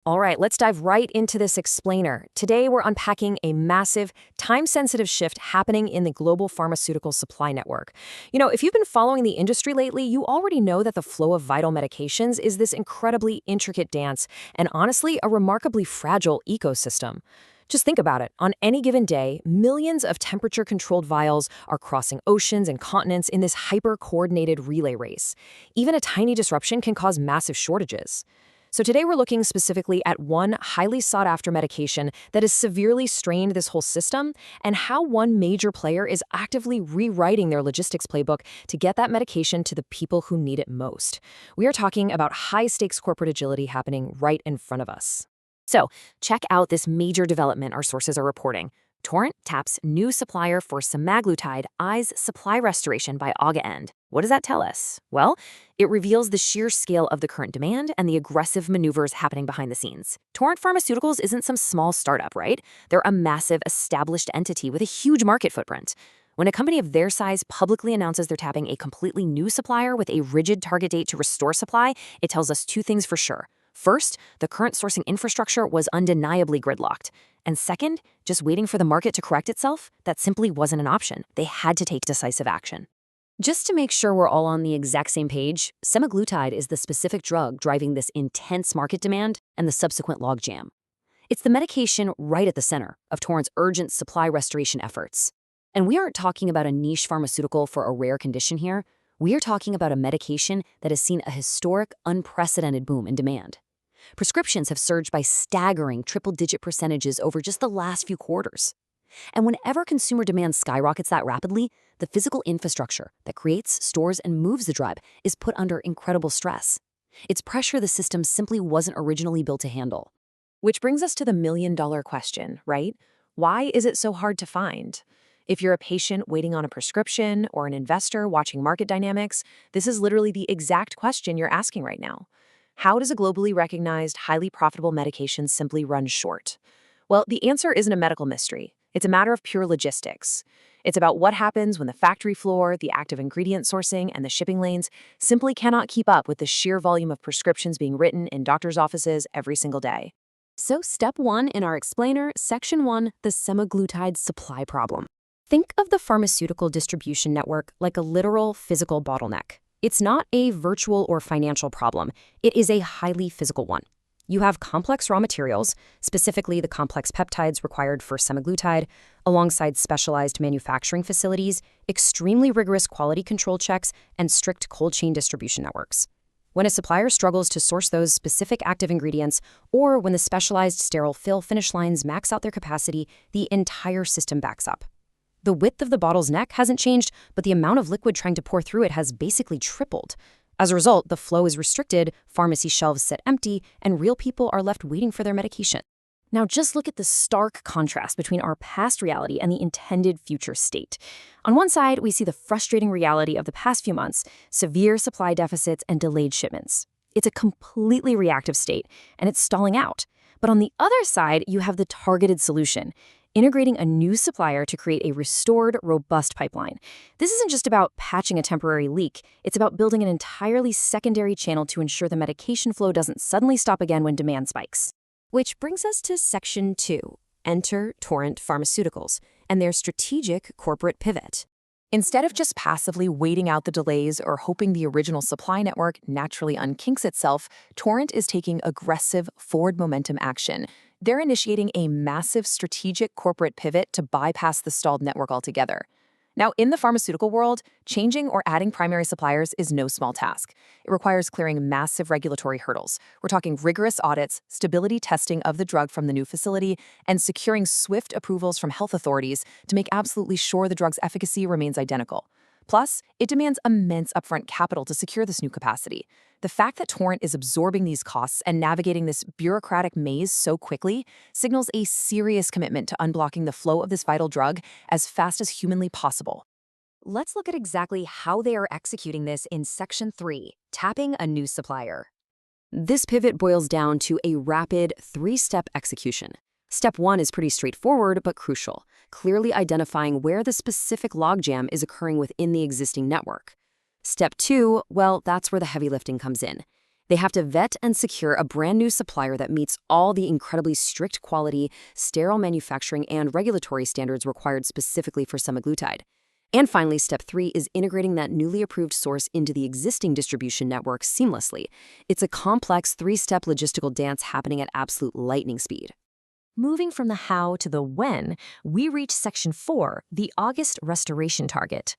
All right, let's dive right into this explainer. Today, we're unpacking a massive, time-sensitive shift happening in the global pharmaceutical supply network. If you've been following the industry lately, you already know that the flow of vital medications is this incredibly intricate dance and honestly, a remarkably fragile ecosystem. Just think about it. On any given day, millions of temperature-controlled vials are crossing oceans and continents in this hyper-coordinated relay race. Even a tiny disruption can cause massive shortages. So today we're looking specifically at one highly sought-after medication that has severely strained this whole system and how one major player is actively rewriting their logistics playbook to get that medication to the people who need it most. We are talking about high-stakes corporate agility happening right in front of us. So check out this major development our sources are reporting. Torrent taps new supplier for Semaglutide eyes supply restoration by August end. What does that tell us? Well, it reveals the sheer scale of the current demand and the aggressive maneuvers happening behind the scenes. Torrent Pharmaceuticals isn't some small startup, right? They're a massive, established entity with a huge market footprint. When a company of their size publicly announces they're tapping a completely new supplier with a rigid target date to restore supply, it tells us two things for sure. First, the current sourcing infrastructure was undeniably gridlocked. And second, just waiting for the market to correct itself, that simply wasn't an option. They had to take decisive action. Just to make sure we're all on the exact same page, semaglutide is the specific drug driving this intense market demand and the subsequent logjam. It's the medication right at the center of Torrent's urgent supply restoration efforts. And we aren't talking about a niche pharmaceutical for a rare condition here. We are talking about a medication that has seen a historic, unprecedented boom in demand. Prescriptions have surged by staggering triple-digit percentages over just the last few quarters. And whenever consumer demand skyrockets that rapidly, the physical infrastructure that creates, stores, and moves the drug is put under incredible stress. It's pressure the system simply wasn't originally built to handle. Which brings us to the million-dollar question, right? Why is it so hard to find? If you're a patient waiting on a prescription or an investor watching market dynamics, this is literally the exact question you're asking right now. How does a globally recognized, highly profitable medication simply run short? Well, the answer isn't a medical mystery. It's a matter of pure logistics. It's about what happens when the factory floor, the active ingredient sourcing, and the shipping lanes simply cannot keep up with the sheer volume of prescriptions being written in doctors' offices every single day. So step 1 in our explainer, section 1, the semaglutide supply problem. Think of the pharmaceutical distribution network like a literal physical bottleneck. It's not a virtual or financial problem. It is a highly physical one. You have complex raw materials, specifically the complex peptides required for semaglutide, alongside specialized manufacturing facilities, extremely rigorous quality control checks, and strict cold chain distribution networks. When a supplier struggles to source those specific active ingredients, or when the specialized sterile fill finish lines max out their capacity, the entire system backs up. The width of the bottle's neck hasn't changed, but the amount of liquid trying to pour through it has basically tripled. As a result, the flow is restricted, pharmacy shelves sit empty, and real people are left waiting for their medication. Now just look at the stark contrast between our past reality and the intended future state. On one side, we see the frustrating reality of the past few months, severe supply deficits and delayed shipments. It's a completely reactive state, and it's stalling out. But on the other side, you have the targeted solution, integrating a new supplier to create a restored, robust pipeline. This isn't just about patching a temporary leak. It's about building an entirely secondary channel to ensure the medication flow doesn't suddenly stop again when demand spikes. Which brings us to section 2, enter Torrent Pharmaceuticals, and their strategic corporate pivot. Instead of just passively waiting out the delays or hoping the original supply network naturally unkinks itself, Torrent is taking aggressive forward momentum action. They're initiating a massive strategic corporate pivot to bypass the stalled network altogether. Now, in the pharmaceutical world, changing or adding primary suppliers is no small task. It requires clearing massive regulatory hurdles. We're talking rigorous audits, stability testing of the drug from the new facility, and securing swift approvals from health authorities to make absolutely sure the drug's efficacy remains identical. Plus, it demands immense upfront capital to secure this new capacity. The fact that Torrent is absorbing these costs and navigating this bureaucratic maze so quickly signals a serious commitment to unblocking the flow of this vital drug as fast as humanly possible. Let's look at exactly how they are executing this in Section 3, tapping a new supplier. This pivot boils down to a rapid 3-step execution. Step 1 is pretty straightforward but crucial, clearly identifying where the specific logjam is occurring within the existing network. Step 2, well, that's where the heavy lifting comes in. They have to vet and secure a brand new supplier that meets all the incredibly strict quality, sterile manufacturing, and regulatory standards required specifically for semaglutide. And finally, step 3 is integrating that newly approved source into the existing distribution network seamlessly. It's a complex 3-step logistical dance happening at absolute lightning speed. Moving from the how to the when, we reach section 4, the August restoration target.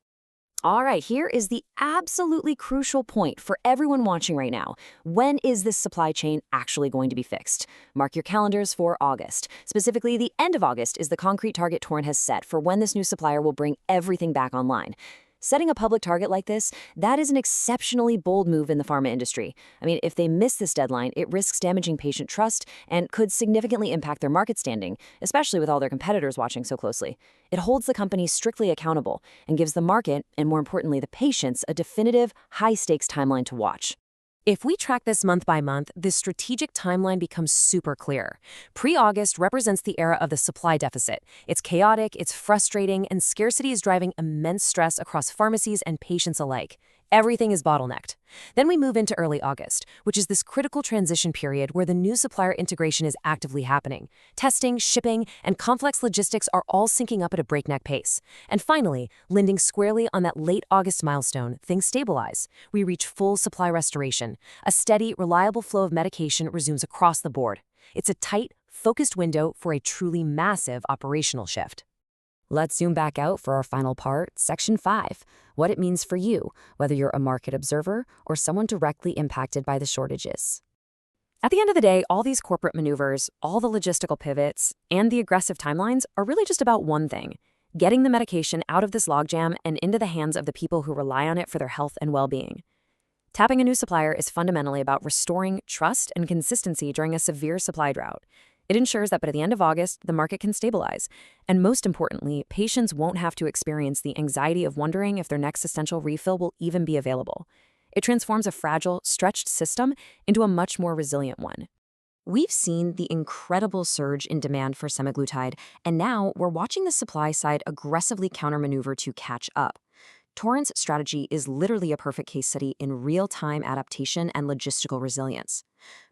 All right, here is the absolutely crucial point for everyone watching right now. When is this supply chain actually going to be fixed? Mark your calendars for August. Specifically, the end of August is the concrete target Torrent has set for when this new supplier will bring everything back online. Setting a public target like this, that is an exceptionally bold move in the pharma industry. I mean, if they miss this deadline, it risks damaging patient trust and could significantly impact their market standing, especially with all their competitors watching so closely. It holds the company strictly accountable and gives the market, and more importantly the patients, a definitive, high-stakes timeline to watch. If we track this month by month, this strategic timeline becomes super clear. Pre-August represents the era of the supply deficit. It's chaotic, it's frustrating, and scarcity is driving immense stress across pharmacies and patients alike. Everything is bottlenecked. Then we move into early August, which is this critical transition period where the new supplier integration is actively happening. Testing, shipping, and complex logistics are all syncing up at a breakneck pace. And finally, landing squarely on that late August milestone, things stabilize. We reach full supply restoration. A steady, reliable flow of medication resumes across the board. It's a tight, focused window for a truly massive operational shift. Let's zoom back out for our final part, Section 5, what it means for you, whether you're a market observer or someone directly impacted by the shortages. At the end of the day, all these corporate maneuvers, all the logistical pivots, and the aggressive timelines are really just about one thing: getting the medication out of this logjam and into the hands of the people who rely on it for their health and well-being. Tapping a new supplier is fundamentally about restoring trust and consistency during a severe supply drought. It ensures that by the end of August, the market can stabilize. And most importantly, patients won't have to experience the anxiety of wondering if their next essential refill will even be available. It transforms a fragile, stretched system into a much more resilient one. We've seen the incredible surge in demand for semaglutide, and now we're watching the supply side aggressively countermaneuver to catch up. Torrent's strategy is literally a perfect case study in real-time adaptation and logistical resilience.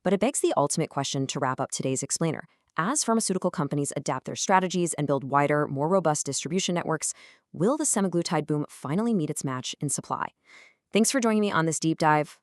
But it begs the ultimate question to wrap up today's explainer. As pharmaceutical companies adapt their strategies and build wider, more robust distribution networks, will the semaglutide boom finally meet its match in supply? Thanks for joining me on this deep dive.